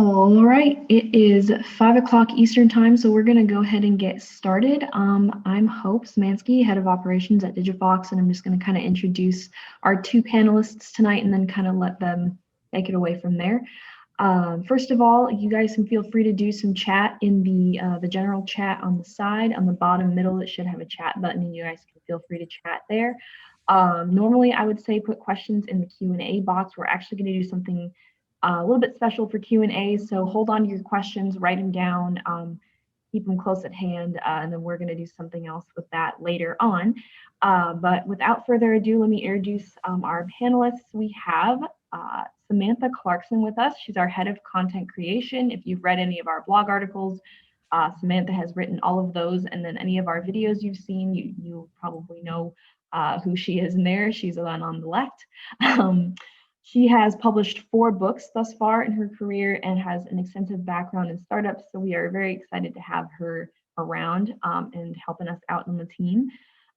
All right, it is 5 o'clock Eastern time, so we're going to go ahead and get started. I'm Hope Smansky, head of operations at Digifox, and I'm just going to kind of introduce our two panelists tonight and then kind of let them take it away from there. First of all, you guys can feel free to do some chat in the general chat on the side. On the bottom middle, it should have a chat button, and you guys can feel free to chat there. Normally, I would say put questions in the Q&A box. We're actually going to do something a little bit special for Q&A, so hold on to your questions, write them down, keep them close at hand, and then we're going to do something else with that later on. But without further ado, let me introduce our panelists. We have Samantha Clarkson with us. She's our head of content creation. If you've read any of our blog articles, Samantha has written all of those, and then any of our videos you've seen, you probably know who she is in there. She's the one on the left. She has published 4 books thus far in her career and has an extensive background in startups, so we are very excited to have her around and helping us out on the team.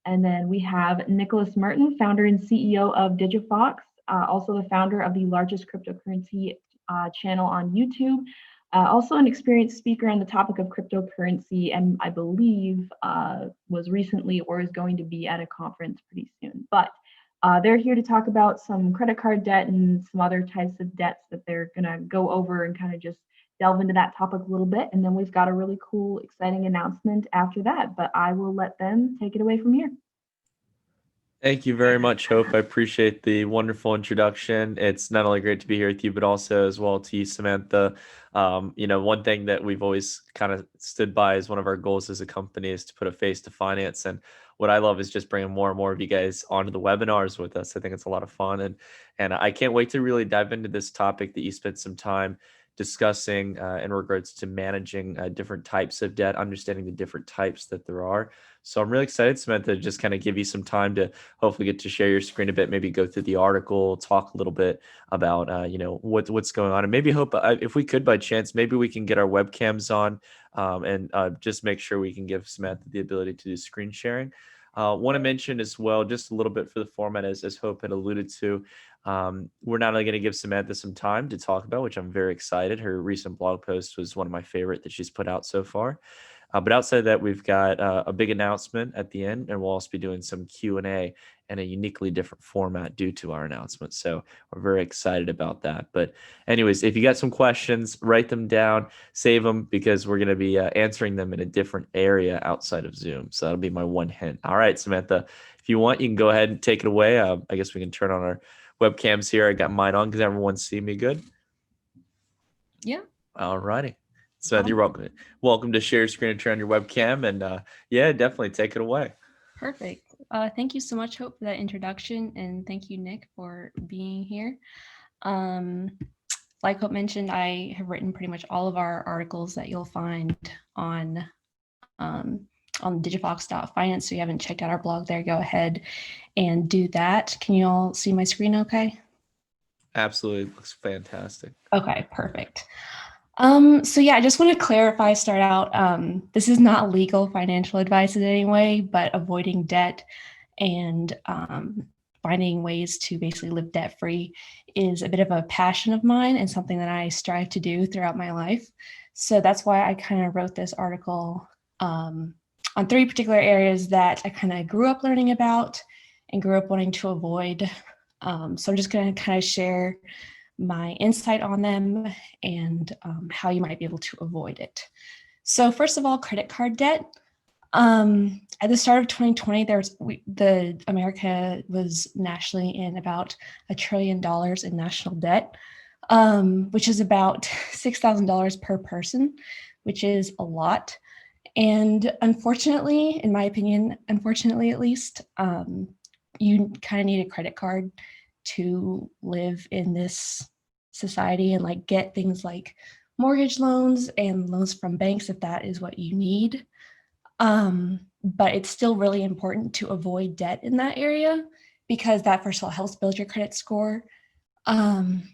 And then we have Nicholas Merten, founder and CEO of Digifox, also the founder of the largest cryptocurrency channel on YouTube, also an experienced speaker on the topic of cryptocurrency, and I believe was recently or is going to be at a conference pretty soon. But they're here to talk about some credit card debt and some other types of debts that they're going to go over and kind of just delve into that topic a little bit. And then we've got a really cool, exciting announcement after that. But I will let them take it away from here. Thank you very much, Hope. I appreciate the wonderful introduction. It's not only great to be here with you, but also as well to you, Samantha. One thing that we've always kind of stood by as one of our goals as a company is to put a face to finance. And what I love is just bringing more and more of you guys onto the webinars with us. I think it's a lot of fun. And I can't wait to really dive into this topic that you spent some time discussing in regards to managing different types of debt, understanding the different types that there are. So I'm really excited, Samantha, to just kind of give you some time to hopefully get to share your screen a bit, maybe go through the article, talk a little bit about, what's going on. And maybe Hope, if we could by chance, maybe we can get our webcams on and just make sure we can give Samantha the ability to do screen sharing. Want to mention as well, just a little bit for the format, as Hope had alluded to, we're not only going to give Samantha some time to talk about, which I'm very excited. Her recent blog post was one of my favorite that she's put out so far. But outside of that, we've got a big announcement at the end, and we'll also be doing some Q&A in a uniquely different format due to our announcement. So we're very excited about that. But anyways, if you got some questions, write them down, save them, because we're going to be answering them in a different area outside of Zoom. So that'll be my one hint. All right, Samantha, if you want, you can go ahead and take it away. I guess we can turn on our webcams here. I got mine on. Does everyone see me good? Yeah. All righty. So you're welcome. Welcome to share your screen and turn on your webcam. And yeah, definitely take it away. Perfect. Thank you so much, Hope, for that introduction. And thank you, Nick, for being here. Like Hope mentioned, I have written pretty much all of our articles that you'll find on digifox.finance. So if you haven't checked out our blog there, go ahead and do that. Can you all see my screen okay? Absolutely. It looks fantastic. Okay, perfect. So yeah, I just want to clarify, start out, this is not legal financial advice in any way, but avoiding debt and finding ways to basically live debt-free is a bit of a passion of mine and something that I strive to do throughout my life. So that's why I kind of wrote this article on 3 particular areas that I kind of grew up learning about and grew up wanting to avoid. So I'm just going to kind of share my insight on them and how you might be able to avoid it. So first of all, credit card debt. At the start of 2020, America was nationally in about $1 trillion in national debt, which is about $6,000 per person, which is a lot. And unfortunately, in my opinion, unfortunately at least, you kind of need a credit card to live in this society and like get things like mortgage loans and loans from banks if that is what you need. But it's still really important to avoid debt in that area because that first of all helps build your credit score. And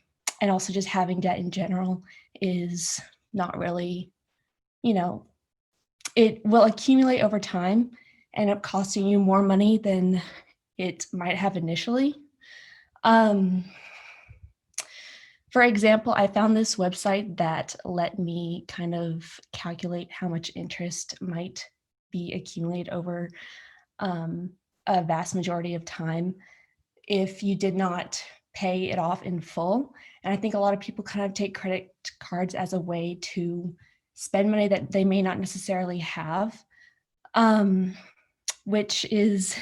also just having debt in general is not really, it will accumulate over time and end up costing you more money than it might have initially. For example, I found this website that let me kind of calculate how much interest might be accumulated over a vast majority of time if you did not pay it off in full. And I think a lot of people kind of take credit cards as a way to spend money that they may not necessarily have, which is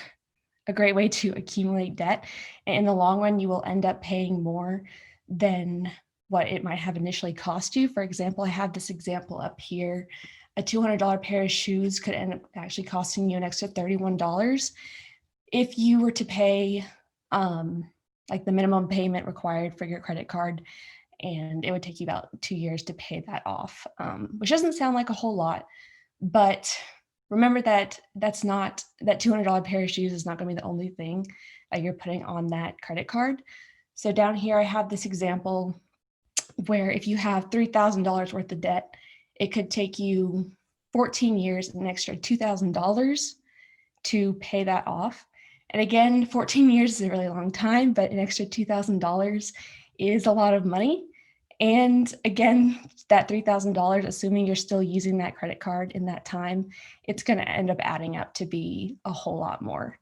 a great way to accumulate debt. And in the long run, you will end up paying more than what it might have initially cost you. For example, I have this example up here. A $200 pair of shoes could end up actually costing you an extra $31 if you were to pay like the minimum payment required for your credit card, and it would take you about 2 years to pay that off, which doesn't sound like a whole lot, but remember that that $200 pair of shoes is not going to be the only thing that you're putting on that credit card. So down here, I have this example where if you have $3,000 worth of debt, it could take you 14 years and an extra $2,000 to pay that off. And again, 14 years is a really long time, but an extra $2,000 is a lot of money. And again, that $3,000, assuming you're still using that credit card in that time, it's going to end up adding up to be a whole lot more.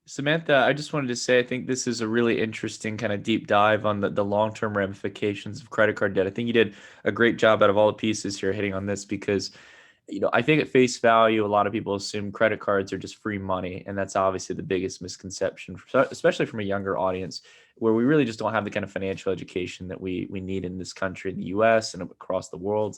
Samantha, I just wanted to say, I think this is a really interesting kind of deep dive on the long-term ramifications of credit card debt. I think you did a great job out of all the pieces here hitting on this because, I think at face value, a lot of people assume credit cards are just free money. And that's obviously the biggest misconception, especially from a younger audience, where we really just don't have the kind of financial education that we need in this country, in the US and across the world.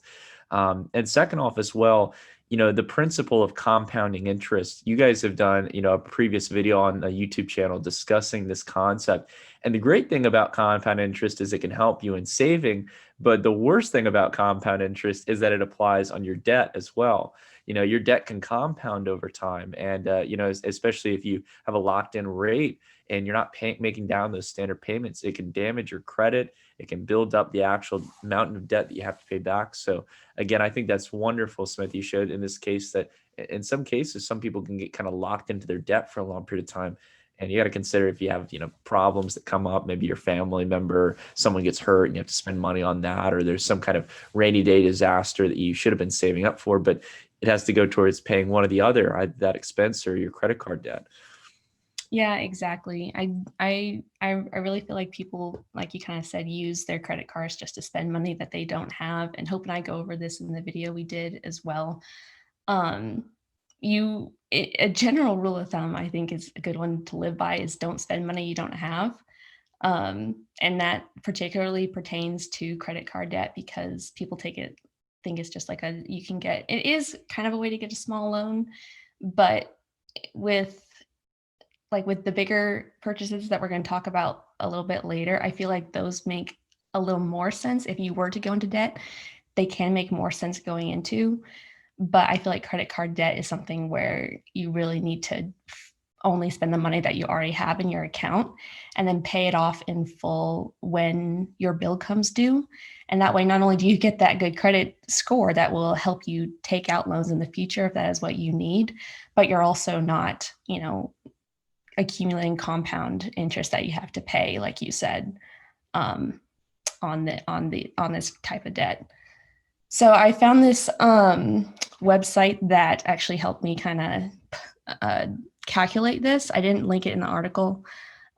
And second off as well, the principle of compounding interest. You guys have done, a previous video on a YouTube channel discussing this concept. And the great thing about compound interest is it can help you in saving. But the worst thing about compound interest is that it applies on your debt as well. Your debt can compound over time. And, especially if you have a locked in rate and you're not making down those standard payments, it can damage your credit. It can build up the actual amount of debt that you have to pay back. So again, I think that's wonderful, Smith. You showed in this case that in some cases, some people can get kind of locked into their debt for a long period of time. And you got to consider if you have, problems that come up, maybe your family member, someone gets hurt and you have to spend money on that, or there's some kind of rainy day disaster that you should have been saving up for, but it has to go towards paying one or the other, that expense or your credit card debt. Yeah, exactly. I really feel like people, like you kind of said, use their credit cards just to spend money that they don't have. And Hope and I go over this in the video we did as well. A general rule of thumb, I think, is a good one to live by, is don't spend money you don't have. And that particularly pertains to credit card debt because people think it's just like it is kind of a way to get a small loan, but with the bigger purchases that we're going to talk about a little bit later, I feel like those make a little more sense. If you were to go into debt, they can make more sense going into. But I feel like credit card debt is something where you really need to only spend the money that you already have in your account and then pay it off in full when your bill comes due. And that way, not only do you get that good credit score that will help you take out loans in the future if that is what you need, but you're also not, accumulating compound interest that you have to pay, like you said, on this type of debt. So I found this website that actually helped me kind of calculate this. I didn't link it in the article.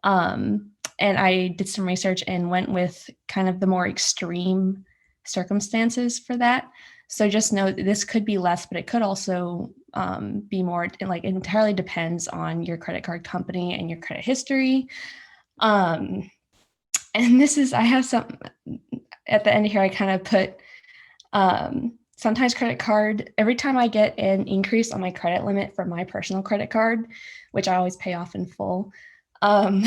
And I did some research and went with kind of the more extreme circumstances for that. So just know that this could be less, but it could also be more. It entirely depends on your credit card company and your credit history. And I have some at the end here, I kind of put sometimes credit card, every time I get an increase on my credit limit for my personal credit card, which I always pay off in full, I'm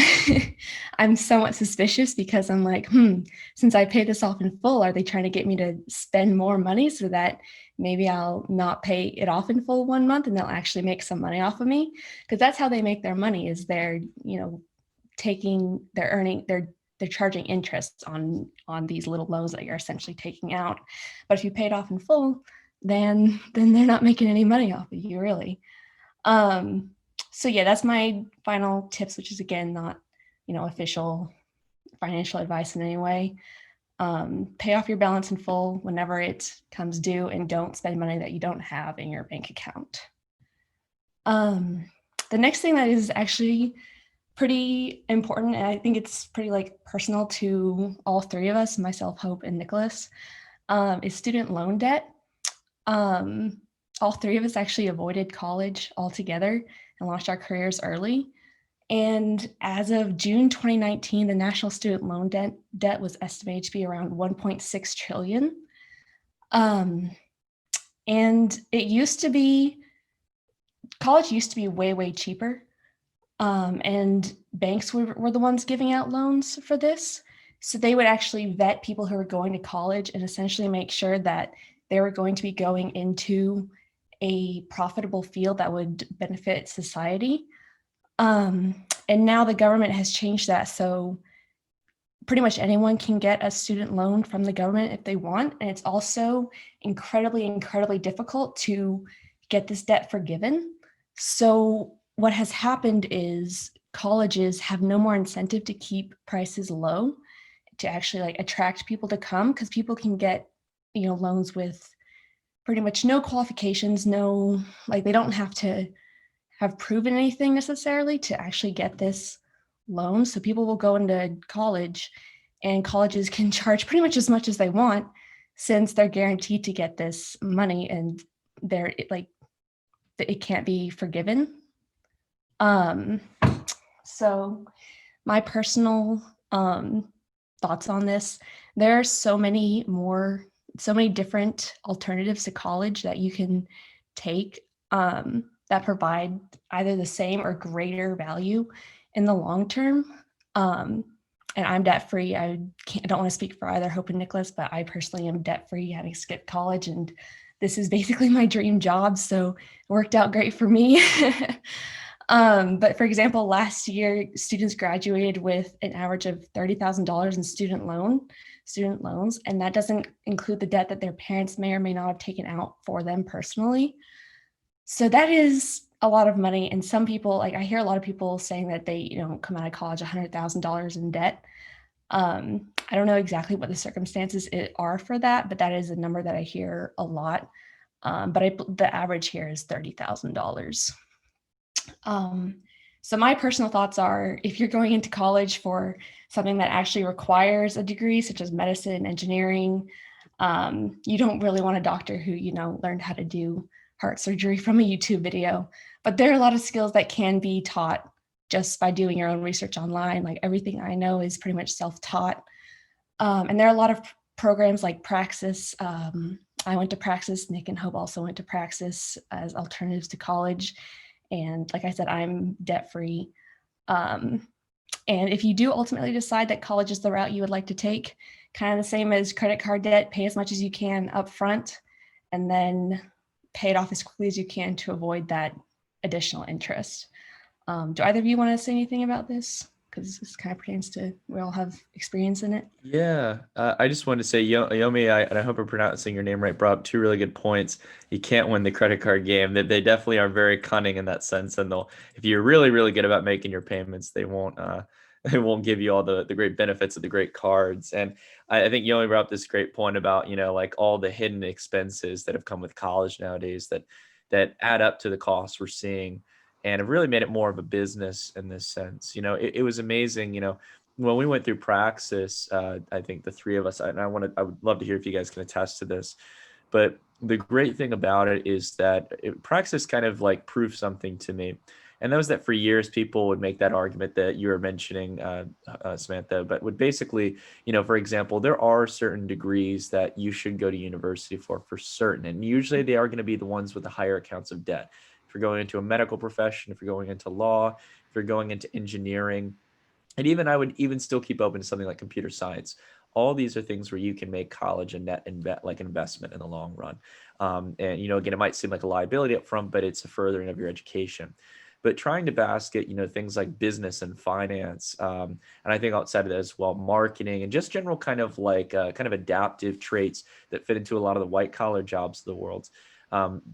somewhat suspicious because I'm like, since I pay this off in full, are they trying to get me to spend more money so that maybe I'll not pay it off in full 1 month and they'll actually make some money off of me? Because that's how they make their money, is they're charging interest on these little loans that you're essentially taking out. But if you pay it off in full, then they're not making any money off of you, really. So yeah, that's my final tips, which is again not, official financial advice in any way. Pay off your balance in full whenever it comes due, and don't spend money that you don't have in your bank account. The next thing that is actually pretty important, and I think it's pretty like personal to all three of us, myself, Hope, and Nicholas, is student loan debt. All three of us actually avoided college altogether and launched our careers early. And as of June 2019, the national student loan debt was estimated to be around 1.6 trillion. And it used to be, college used to be way, way cheaper. And banks were the ones giving out loans for this. So they would actually vet people who were going to college and essentially make sure that they were going to be going into a profitable field that would benefit society. And now the government has changed that. So pretty much anyone can get a student loan from the government if they want. And it's also incredibly, incredibly difficult to get this debt forgiven. So what has happened is colleges have no more incentive to keep prices low, to actually like attract people to come, because people can get, loans with pretty much no qualifications, no, like they don't have to have proven anything necessarily to actually get this loan. So people will go into college, and colleges can charge pretty much as they want, since they're guaranteed to get this money, and it can't be forgiven. So my personal thoughts on this, there are so many different alternatives to college that you can take that provide either the same or greater value in the long term. And I'm debt free. I don't want to speak for either Hope and Nicholas, but I personally am debt free, having skipped college, and this is basically my dream job. So it worked out great for me. But for example, last year, students graduated with an average of $30,000 in student loans, and that doesn't include the debt that their parents may or may not have taken out for them personally. So that is a lot of money. And some people, like I hear a lot of people saying that they, come out of college $100,000 in debt. I don't know exactly what the circumstances are for that, but that is a number that I hear a lot. But the average here is $30,000. So my personal thoughts are, if you're going into college for something that actually requires a degree, such as medicine, engineering, you don't really want a doctor who, learned how to do heart surgery from a YouTube video. But there are a lot of skills that can be taught just by doing your own research online. Like everything I know is pretty much self-taught. And there are a lot of programs like Praxis. I went to Praxis. Nick and Hope also went to Praxis as alternatives to college. And like I said, I'm debt-free. And if you do ultimately decide that college is the route you would like to take, kind of the same as credit card debt, pay as much as you can up front, and then pay it off as quickly as you can to avoid that additional interest. Do either of you want to say anything about this? Because this kind of pertains to, we all have experience in it. Yeah, I just wanted to say, Yomi, and I hope I'm pronouncing your name right, brought up two really good points. You can't win the credit card game. They definitely are very cunning in that sense, and if you're really, really good about making your payments, they won't give you all the great benefits of the great cards. And I think Yomi brought up this great point about, like all the hidden expenses that have come with college nowadays that add up to the costs we're seeing, and have really made it more of a business in this sense. It was amazing, when we went through Praxis, I think the three of us, and I would love to hear if you guys can attest to this, but the great thing about it is that Praxis kind of like proved something to me. And that was that for years, people would make that argument that you were mentioning, Samantha, but would basically, for example, there are certain degrees that you should go to university for certain. And usually they are going to be the ones with the higher accounts of debt. If you're going into a medical profession, if you're going into law, if you're going into engineering, and even I would even still keep open to something like computer science. All these are things where you can make college a net investment in the long run. And, again, it might seem like a liability up front, but it's a furthering of your education. But trying to basket, things like business and finance, and I think outside of that as well, marketing and just general kind of adaptive traits that fit into a lot of the white collar jobs of the world.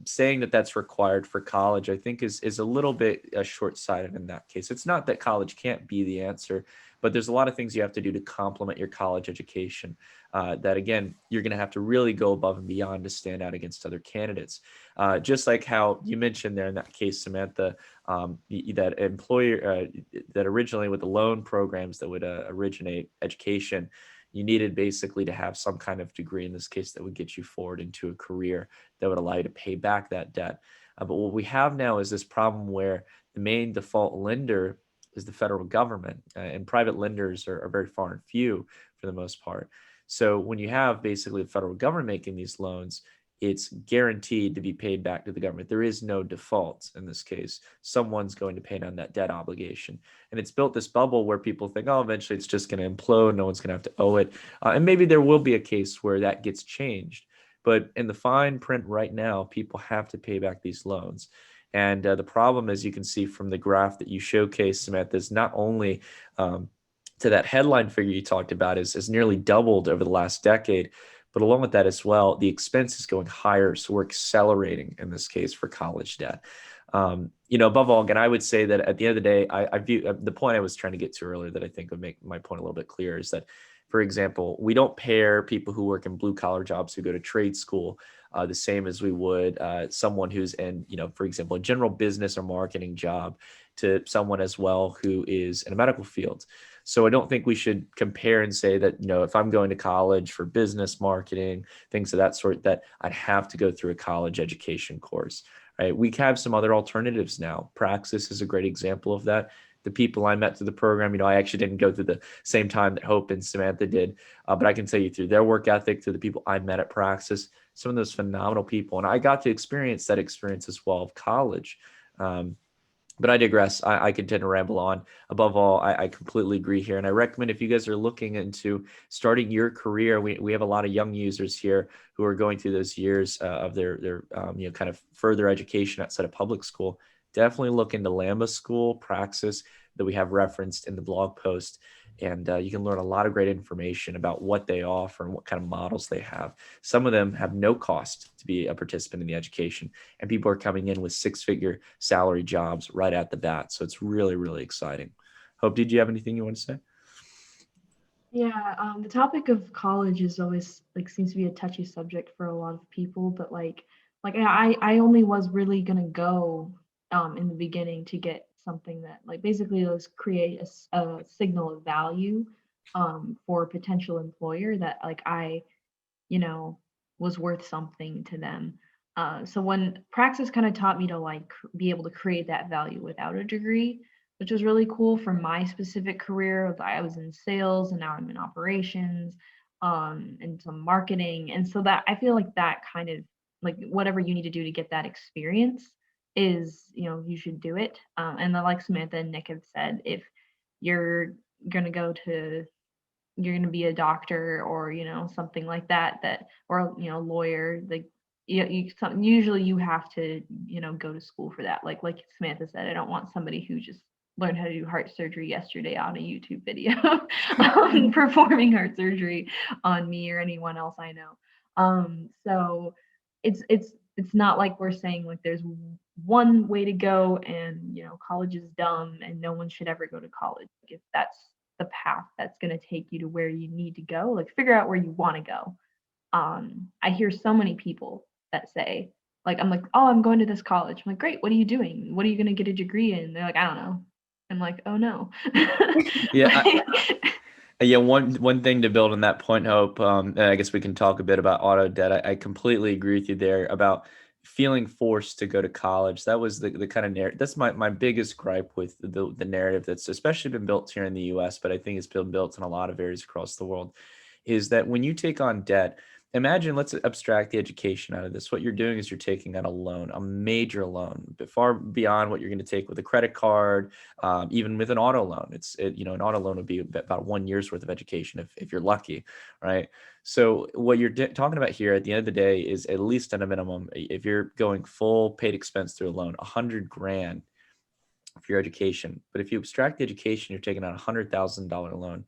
Saying that that's required for college, I think is a little bit short-sighted in that case. It's not that college can't be the answer, but there's a lot of things you have to do to complement your college education that, again, you're going to have to really go above and beyond to stand out against other candidates. Just like how you mentioned there in that case, Samantha, that employer that originally with the loan programs that would originate education, you needed basically to have some kind of degree in this case that would get you forward into a career that would allow you to pay back that debt. But what we have now is this problem where the main default lender is the federal government, and private lenders are very far and few for the most part. So when you have basically the federal government making these loans, it's guaranteed to be paid back to the government. There is no default in this case. Someone's going to pay down that debt obligation. And it's built this bubble where people think, oh, eventually it's just going to implode. No one's going to have to owe it. And maybe there will be a case where that gets changed. But in the fine print right now, people have to pay back these loans. And the problem, as you can see from the graph that you showcased, Samantha, is not only to that headline figure you talked about is nearly doubled over the last decade, but along with that as well, the expense is going higher. So we're accelerating in this case for college debt. Above all, again, I would say that at the end of the day, I view the point I was trying to get to earlier that I think would make my point a little bit clearer is that, for example, we don't pair people who work in blue collar jobs who go to trade school the same as we would someone who's in, for example, a general business or marketing job to someone as well who is in a medical field. So I don't think we should compare and say that, if I'm going to college for business marketing, things of that sort, that I'd have to go through a college education course, right? We have some other alternatives now. Praxis is a great example of that. The people I met through the program, I actually didn't go through the same time that Hope and Samantha did, but I can tell you through their work ethic, through the people I met at Praxis, some of those phenomenal people. And I got to experience that experience as well of college. But I digress. I could tend to ramble on. Above all, I completely agree here. And I recommend if you guys are looking into starting your career, we have a lot of young users here who are going through those years of their kind of further education outside of public school. Definitely look into Lambda School, Praxis, that we have referenced in the blog post. And you can learn a lot of great information about what they offer and what kind of models they have. Some of them have no cost to be a participant in the education, and people are coming in with six-figure salary jobs right at the bat. So it's really, really exciting. Hope, did you have anything you want to say? Yeah, the topic of college is always seems to be a touchy subject for a lot of people, but I only was really gonna go in the beginning to get something that basically let's create a signal of value for a potential employer that I was worth something to them. So when Praxis kind of taught me to be able to create that value without a degree, which was really cool for my specific career. I was in sales and now I'm in operations and some marketing. And so that I feel like that kind of whatever you need to do to get that experience is, you should do it. And then like Samantha and Nick have said, if you're going to go to you're going to be a doctor or something like that or lawyer usually you have to go to school for that like Samantha said. I don't want somebody who just learned how to do heart surgery yesterday on a YouTube video performing heart surgery on me or anyone else I know. So it's not like we're saying there's one way to go and college is dumb and no one should ever go to college. If that's the path that's going to take you to where you need to go, figure out where you want to go. I hear so many people that say I'm like, oh, I'm going to this college. I'm like, great, what are you doing? What are you going to get a degree in? They're like, I don't know. I'm like, oh no. Yeah, one thing to build on that point, Hope, and I guess we can talk a bit about auto debt. I completely agree with you there about feeling forced to go to college. That was the kind of narrative. That's my biggest gripe with the narrative that's especially been built here in the US, but I think it's been built in a lot of areas across the world, is that when you take on debt, imagine, let's abstract the education out of this. What you're doing is you're taking out a loan, a major loan, but far beyond what you're going to take with a credit card, even with an auto loan. An auto loan would be about 1 year's worth of education if you're lucky, right? So what you're talking about here at the end of the day is, at least at a minimum, if you're going full paid expense through a loan, $100,000 for your education. But if you abstract the education, you're taking out $100,000 loan.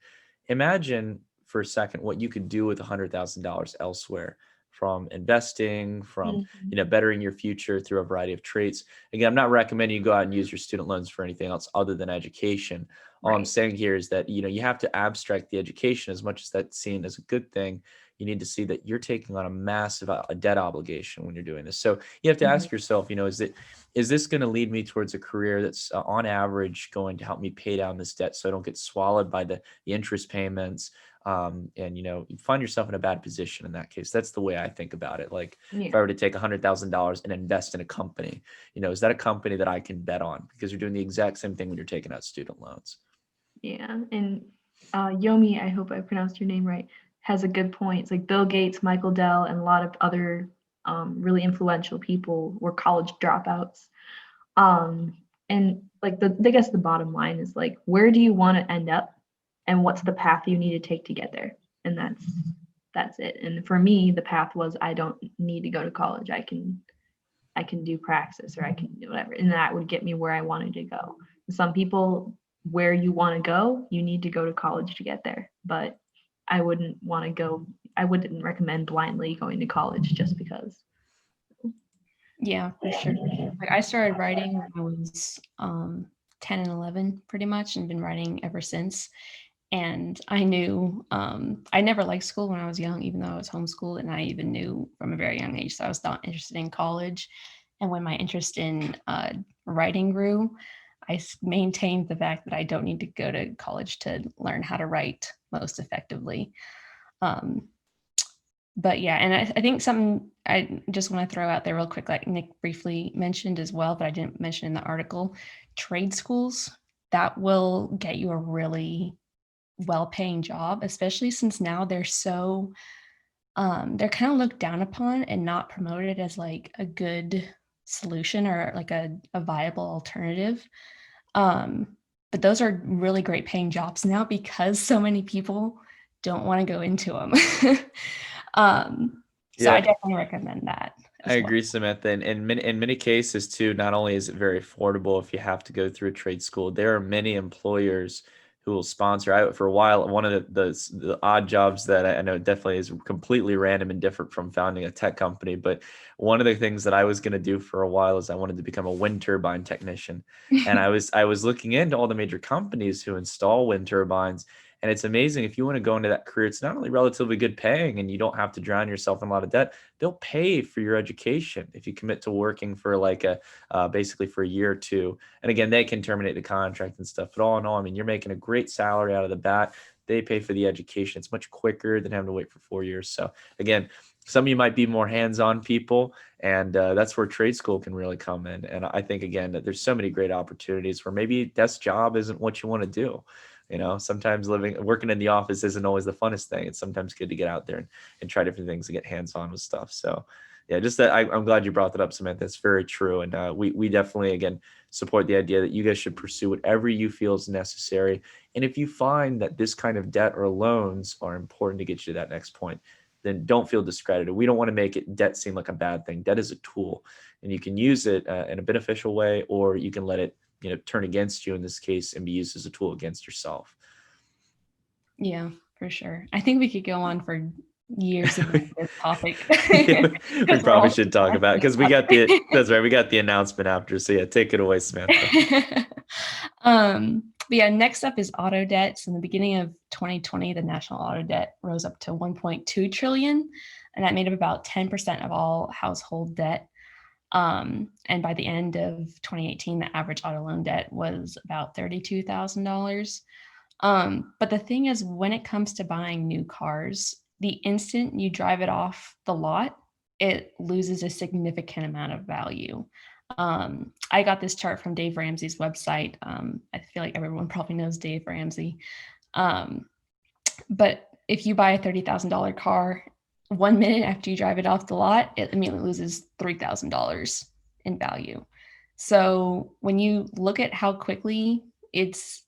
Imagine for a second what you could do with $100,000 elsewhere from investing, from, Mhm. bettering your future through a variety of traits. Again, I'm not recommending you go out and use your student loans for anything else other than education. All I'm Right. saying here is that, you have to abstract the education as much as that's seen as a good thing. You need to see that you're taking on a massive debt obligation when you're doing this. So you have to Mhm. ask yourself, is this going to lead me towards a career that's on average going to help me pay down this debt so I don't get swallowed by the interest payments? And you find yourself in a bad position in that case. That's the way I think about it. Like if Yeah. I were to take $100,000 and invest in a company, is that a company that I can bet on? Because you're doing the exact same thing when you're taking out student loans. Yeah. And Yomi, I hope I pronounced your name right, has a good point. It's like Bill Gates, Michael Dell, and a lot of other really influential people were college dropouts. And like I guess the bottom line is like, where do you want to end up, and what's the path you need to take to get there? And that's it. And for me, the path was I don't need to go to college. I can do praxis, or I can do whatever, and that would get me where I wanted to go. Some people, where you want to go, you need to go to college to get there. But I wouldn't want to go. I wouldn't recommend blindly going to college just because. Yeah, for sure. Like I started writing when I was 10 and 11 pretty much, and been writing ever since. And I knew I never liked school when I was young, even though I was homeschooled, and I even knew from a very young age that I was not interested in college. And when my interest in writing grew, I maintained the fact that I don't need to go to college to learn how to write most effectively. Um, but yeah, and I think something I just want to throw out there real quick, like Nick briefly mentioned as well, but I didn't mention in the article, trade schools that will get you a really well-paying job, especially since now they're so they're kind of looked down upon and not promoted as like a good solution or like a viable alternative. But those are really great paying jobs now because so many people don't want to go into them. So I Yeah, definitely recommend that I as well. agree, Samantha. And in many cases too, not only is it very affordable if you have to go through a trade school, there are many employers who will sponsor. For a while, one of the odd jobs that I know definitely is completely random and different from founding a tech company, but one of the things that I was going to do for a while is I wanted to become a wind turbine technician, and I was looking into all the major companies who install wind turbines. And it's amazing if you want to go into that career, it's not only relatively good paying and you don't have to drown yourself in a lot of debt. They'll pay for your education if you commit to working for like basically for a year or two. And again, they can terminate the contract and stuff. But all in all, I mean, you're making a great salary out of the bat. They pay for the education. It's much quicker than having to wait for 4 years. So again, some of you might be more hands-on people, and that's where trade school can really come in. And I think again that there's so many great opportunities where maybe desk job isn't what you want to do. Sometimes working in the office isn't always the funnest thing. It's sometimes good to get out there and try different things and get hands-on with stuff. So yeah, just that I'm glad you brought that up, Samantha. It's very true. And we definitely, again, support the idea that you guys should pursue whatever you feel is necessary. And if you find that this kind of debt or loans are important to get you to that next point, then don't feel discredited. We don't want to make debt seem like a bad thing. Debt is a tool, and you can use it in a beneficial way, or you can let it turn against you in this case and be used as a tool against yourself. Yeah, for sure. I think we could go on for years about this topic. Yeah, we 'Cause we're probably all should talk about it because that's right. We got the announcement after. So yeah, take it away, Samantha. But yeah, next up is auto debts. In the beginning of 2020, the national auto debt rose up to 1.2 trillion, and that made up about 10% of all household debt. And by the end of 2018, the average auto loan debt was about $32,000. But the thing is, when it comes to buying new cars, the instant you drive it off the lot, it loses a significant amount of value. I got this chart from Dave Ramsey's website. I feel like everyone probably knows Dave Ramsey. Um, but if you buy a $30,000 car, 1 minute after you drive it off the lot, it immediately loses $3,000 in value. So when you look at how quickly its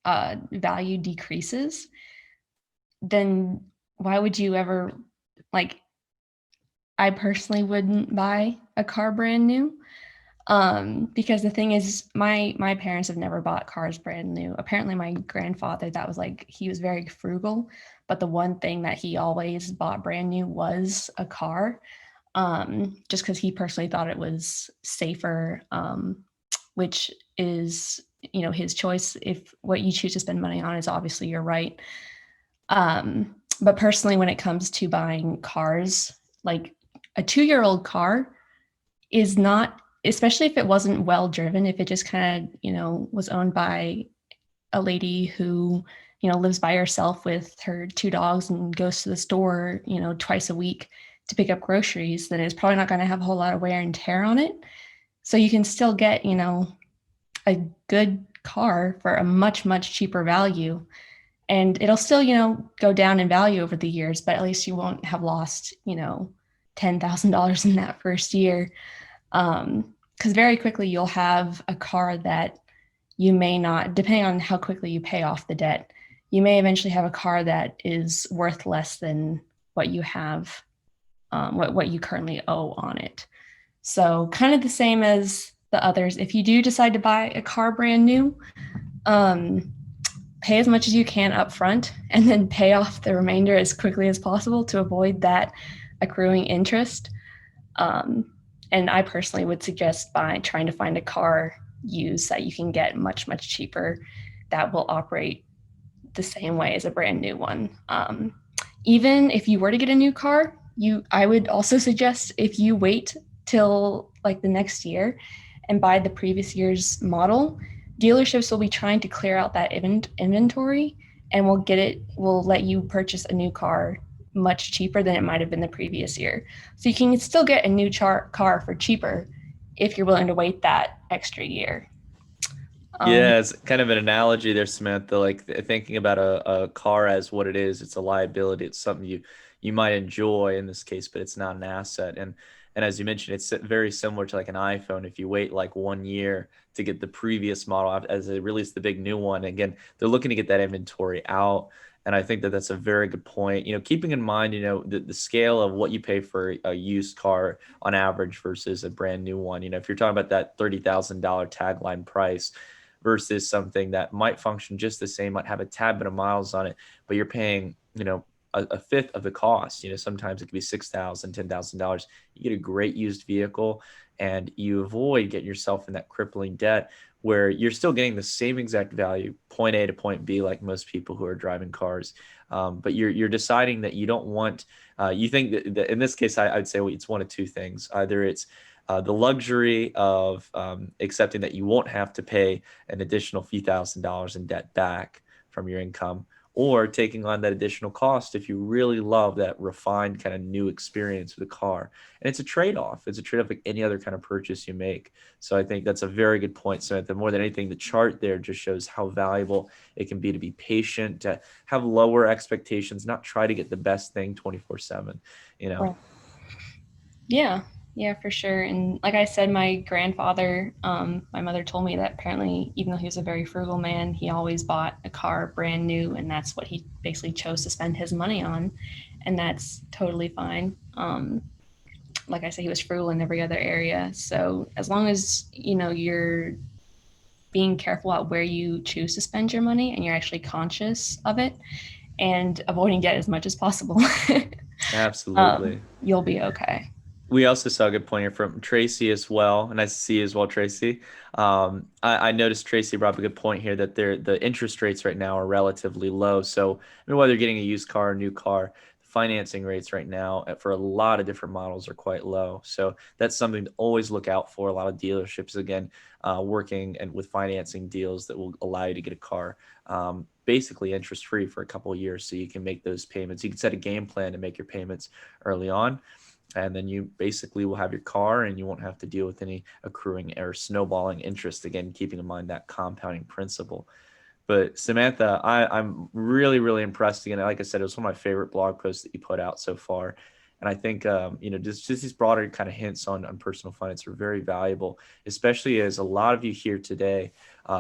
value decreases, then why would you ever, like, I personally wouldn't buy a car brand new. Because the thing is, my parents have never bought cars brand new. Apparently my grandfather, that was like, he was very frugal, but the one thing that he always bought brand new was a car, just because he personally thought it was safer, which is, his choice. If what you choose to spend money on is obviously your right. But personally, when it comes to buying cars, like a 2-year-old car is not, especially if it wasn't well driven, if it just kind of, was owned by a lady who, lives by herself with her 2 dogs and goes to the store, twice a week to pick up groceries, then it's probably not going to have a whole lot of wear and tear on it. So you can still get, a good car for a much, much cheaper value. And it'll still, go down in value over the years, but at least you won't have lost, $10,000 in that first year. Because very quickly you'll have a car that you may not, depending on how quickly you pay off the debt, you may eventually have a car that is worth less than what you have, what you currently owe on it. So kind of the same as the others. If you do decide to buy a car brand new, pay as much as you can up front and then pay off the remainder as quickly as possible to avoid that accruing interest. And I personally would suggest by trying to find a car used that you can get much, much cheaper that will operate the same way as a brand new one. Even if you were to get a new car, I would also suggest if you wait till like the next year and buy the previous year's model, dealerships will be trying to clear out that inventory and will let you purchase a new car much cheaper than it might have been the previous year. So you can still get a new car for cheaper if you're willing to wait that extra year. Yeah, it's kind of an analogy there, Samantha, like thinking about a car as what it is. It's a liability. It's something you might enjoy in this case, but it's not an asset. And as you mentioned, it's very similar to like an iPhone. If you wait like 1 year to get the previous model as they release the big new one, again, they're looking to get that inventory out. And I think that that's a very good point. Keeping in mind, the scale of what you pay for a used car on average versus a brand new one. If you're talking about that $30,000 tagline price versus something that might function just the same, might have a tad bit of miles on it, but you're paying, a fifth of the cost. Sometimes it could be $6,000, $10,000. You get a great used vehicle and you avoid getting yourself in that crippling debt where you're still getting the same exact value, point A to point B, like most people who are driving cars. But you're deciding that you don't want, you think that in this case, I'd say it's one of two things. Either it's the luxury of accepting that you won't have to pay an additional few $1,000s in debt back from your income, or taking on that additional cost if you really love that refined kind of new experience with a car. And it's a trade-off. It's a trade-off like any other kind of purchase you make. So I think that's a very good point, Samantha. More than anything, the chart there just shows how valuable it can be patient, to have lower expectations, not try to get the best thing 24/7, Right. Yeah, for sure. And like I said, my grandfather, my mother told me that apparently, even though he was a very frugal man, he always bought a car brand new, and that's what he basically chose to spend his money on. And that's totally fine. Like I said, he was frugal in every other area. So as long as, you're being careful about where you choose to spend your money and you're actually conscious of it and avoiding debt as much as possible, Absolutely. You'll be okay. We also saw a good point here from Tracy as well. Nice to see you as well, Tracy. I noticed Tracy brought up a good point here that the interest rates right now are relatively low. So whether you're getting a used car or a new car, financing rates right now for a lot of different models are quite low. So that's something to always look out for. A lot of dealerships, again, working and with financing deals that will allow you to get a car basically interest free for a couple of years, so you can make those payments. You can set a game plan to make your payments early on, and then you basically will have your car and you won't have to deal with any accruing or snowballing interest, again, keeping in mind that compounding principle. But Samantha, I'm really, really impressed again. Like I said, it was one of my favorite blog posts that you put out so far. And I think, just these broader kind of hints on personal finance are very valuable, especially as a lot of you here today,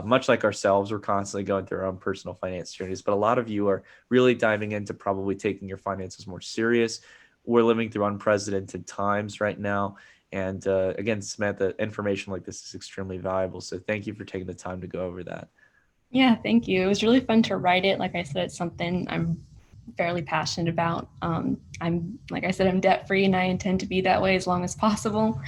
much like ourselves, we're constantly going through our own personal finance journeys, but a lot of you are really diving into probably taking your finances more serious. We're living through unprecedented times right now. And again, Samantha, information like this is extremely valuable. So thank you for taking the time to go over that. Yeah, thank you. It was really fun to write it. Like I said, it's something I'm fairly passionate about. Like I said, I'm debt free and I intend to be that way as long as possible.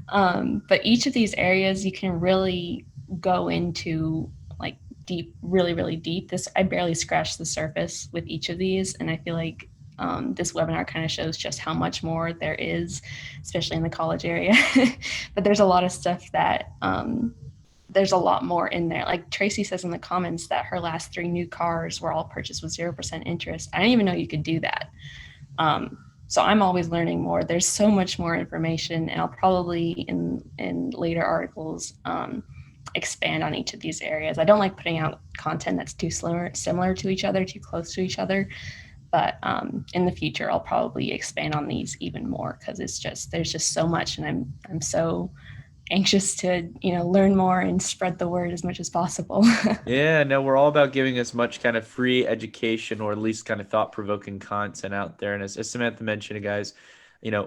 But each of these areas you can really go into like deep, really, really deep. I barely scratched the surface with each of these. And I feel like this webinar kind of shows just how much more there is, especially in the college area. But there's a lot of stuff that there's a lot more in there. Like Tracy says in the comments that her last 3 new cars were all purchased with 0% interest. I didn't even know you could do that. So I'm always learning more. There's so much more information, and I'll probably in later articles expand on each of these areas. I don't like putting out content that's too similar to each other, too close to each other. But in the future, I'll probably expand on these even more because there's just so much, and I'm so anxious to learn more and spread the word as much as possible. Yeah, no, we're all about giving as much kind of free education or at least kind of thought-provoking content out there. And as Samantha mentioned, guys,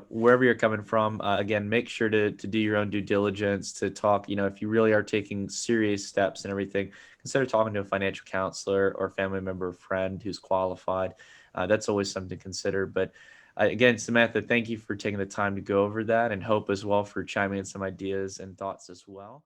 wherever you're coming from, again, make sure to do your own due diligence, to talk, if you really are taking serious steps and everything, consider talking to a financial counselor or family member or friend who's qualified. That's always something to consider. But again, Samantha, thank you for taking the time to go over that, and Hope as well for chiming in some ideas and thoughts as well.